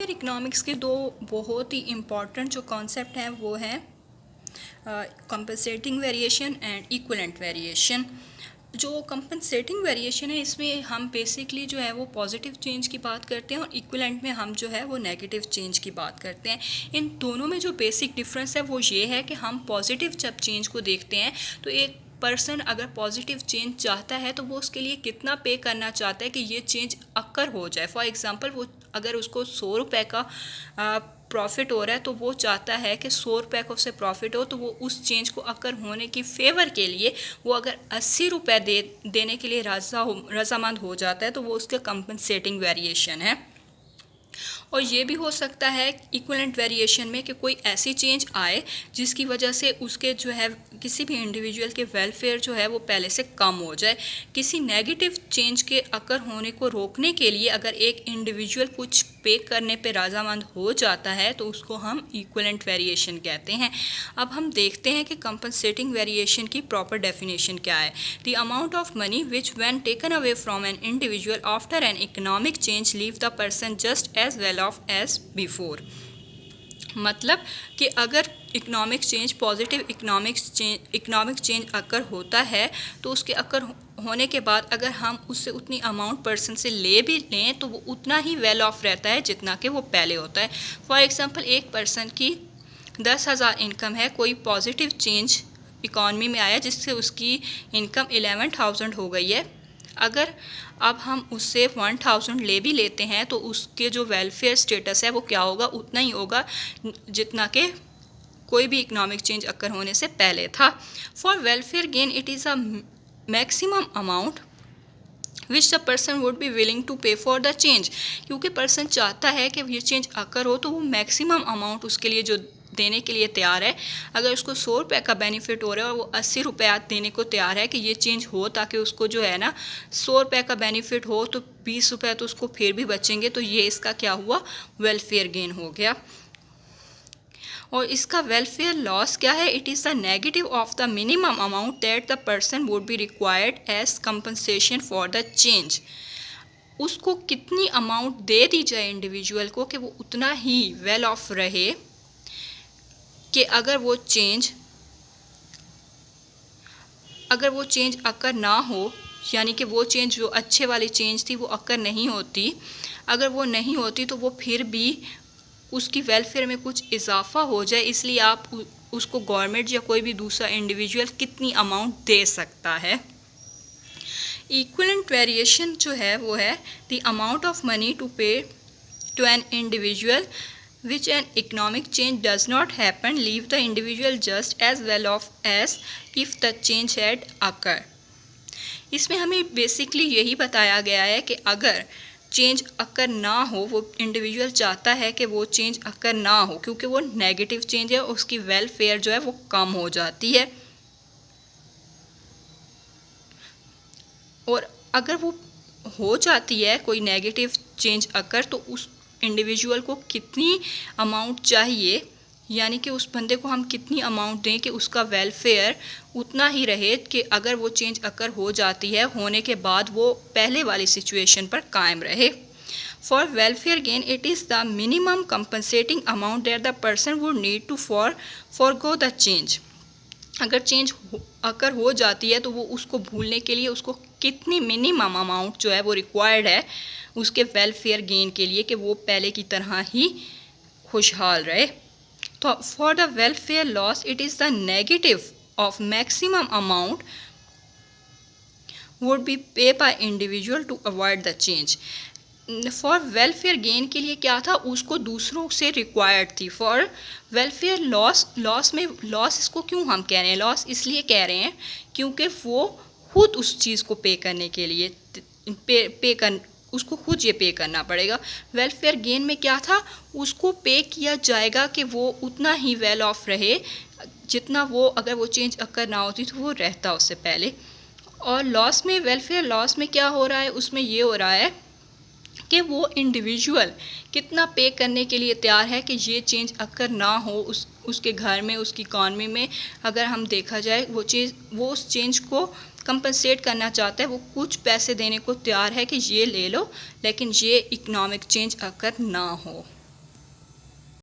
फिर इकोनॉमिक्स के दो बहुत ही इम्पॉर्टेंट जो कॉन्सेप्ट हैं वो हैं compensating variation and equivalent variation. जो कंपनसेटिंग वेरिएशन है इसमें हम बेसिकली जो है वो पॉजिटिव चेंज की बात करते हैं और इक्विवेलेंट में हम जो है वो नेगेटिव चेंज की बात करते हैं। इन दोनों में जो बेसिक डिफरेंस है वो ये है कि हम पॉजिटिव जब चेंज को देखते हैं तो एक पर्सन अगर पॉजिटिव चेंज चाहता है तो वो उसके लिए कितना पे करना चाहता है कि ये चेंज अक्कर हो जाए। फॉर एग्जांपल वो अगर उसको 100 रुपये का प्रॉफिट हो रहा है तो वो चाहता है कि 100 रुपये का उससे प्रॉफिट हो, तो वो उस चेंज को अक्कर होने की फेवर के लिए वो अगर 80 रुपये देने के लिए रजामंद हो जाता है तो वो उसका कंपनसेटिंग वेरिएशन है। और ये भी हो सकता है इक्विवेलेंट वेरिएशन में कि कोई ऐसी चेंज आए जिसकी वजह से उसके जो है किसी भी इंडिविजुअल के वेलफेयर जो है वो पहले से कम हो जाए। किसी नेगेटिव चेंज के अकर होने को रोकने के लिए अगर एक इंडिविजुअल कुछ पे करने पे रजामंद हो जाता है तो उसको हम इक्विवेलेंट वेरिएशन कहते हैं। अब हम देखते हैं कि कंपनसेटिंग वेरिएशन की प्रॉपर डेफिनेशन क्या है। The amount of money which when taken away from an individual after an economic change leave the person just as well off as before. मतलब कि अगर economic change positive economic change occur होता है तो उसके अकर होने के बाद अगर हम उससे उतनी अमाउंट पर्सन से ले भी लें तो वो उतना ही वेल ऑफ रहता है जितना कि वो पहले होता है। फॉर एग्जांपल एक पर्सन की 10,000 इनकम है, कोई पॉजिटिव चेंज इकॉनमी में आया जिससे उसकी इनकम 11,000 हो गई है। अगर अब हम उससे 1,000 ले भी लेते हैं तो उसके जो वेलफेयर स्टेटस है वो क्या होगा, उतना ही होगा जितना कि कोई भी इकोनॉमिक चेंज अकर होने से पहले था। For welfare gain it is a maximum amount which the person would be willing to pay for the change. क्योंकि पर्सन चाहता है कि ये चेंज अकर हो तो वो मैक्सिमम अमाउंट उसके लिए जो देने के लिए तैयार है। अगर उसको 100 रुपये का बेनिफिट हो रहा है और वो 80 रुपये देने को तैयार है कि ये चेंज हो ताकि उसको जो है ना 100 रुपये का बेनिफिट हो तो 20 रुपये तो उसको फिर भी बचेंगे, तो ये इसका क्या हुआ, वेलफेयर गेन हो गया। और इसका वेलफेयर लॉस क्या है, it is the negative of the minimum amount that the person would be required as compensation for the change. उसको कितनी अमाउंट दे दी जाए इंडिविजुअल को कि वो उतना ही वेल ऑफ रहे कि अगर वो चेंज अकर ना हो, यानी कि वो चेंज जो अच्छे वाली चेंज थी वो अकर नहीं होती, अगर वो नहीं होती तो वो फिर भी उसकी वेलफेयर में कुछ इजाफा हो जाए, इसलिए आप उसको गवर्नमेंट या कोई भी दूसरा इंडिविजुअल कितनी अमाउंट दे सकता है। इक्विवेलेंट वेरिएशन जो है वो है the amount of money to pay to an individual which an economic change does not happen leave the individual just as well off as if the change had occurred। इसमें हमें basically यही बताया गया है कि अगर चेंज अकर ना हो, वो इंडिविजुअल चाहता है कि वो चेंज अकर ना हो क्योंकि वो नेगेटिव चेंज है, उसकी वेलफेयर जो है वो कम हो जाती है। और अगर वो हो जाती है कोई नेगेटिव चेंज अकर तो उस इंडिविजुअल को कितनी अमाउंट चाहिए, यानी कि उस बंदे को हम कितनी अमाउंट दें कि उसका वेलफेयर उतना ही रहे कि अगर वो चेंज अकर हो जाती है होने के बाद वो पहले वाली सिचुएशन पर कायम रहे। For welfare gain it is the minimum compensating amount that the person would need to forgo the change. अगर चेंज अकर हो जाती है तो वो उसको भूलने के लिए उसको कितनी मिनिमम अमाउंट जो है वो रिक्वायर्ड है उसके वेलफेयर गेन के लिए कि वो पहले की तरह ही खुशहाल रहे। तो for the welfare loss it is the negative of maximum amount would be pay by individual to avoid the change. For welfare gain के लिए क्या था, उसको दूसरों से रिक्वायर्ड थी। फॉर वेलफेयर लॉस में लॉस इसको क्यों हम कह रहे हैं, लॉस इसलिए कह रहे हैं क्योंकि वो खुद उस चीज़ को पे करने के लिए उसको खुद ये पे करना पड़ेगा। वेलफेयर गेन में क्या था, उसको पे किया जाएगा कि वो उतना ही वेल ऑफ रहे जितना वो अगर वो चेंज अकर ना होती तो वो रहता उससे पहले। और लॉस में, वेलफेयर लॉस में क्या हो रहा है, उसमें ये हो रहा है कि वो इंडिविजुअल कितना पे करने के लिए तैयार है कि ये चेंज अकर ना हो उसके घर में, उसकी इकॉनमी में। अगर हम देखा जाए वो उस चेंज को कंपनसेट करना चाहता है, वो कुछ पैसे देने को तैयार है कि ये ले लो लेकिन ये इकोनॉमिक चेंज अकर ना हो।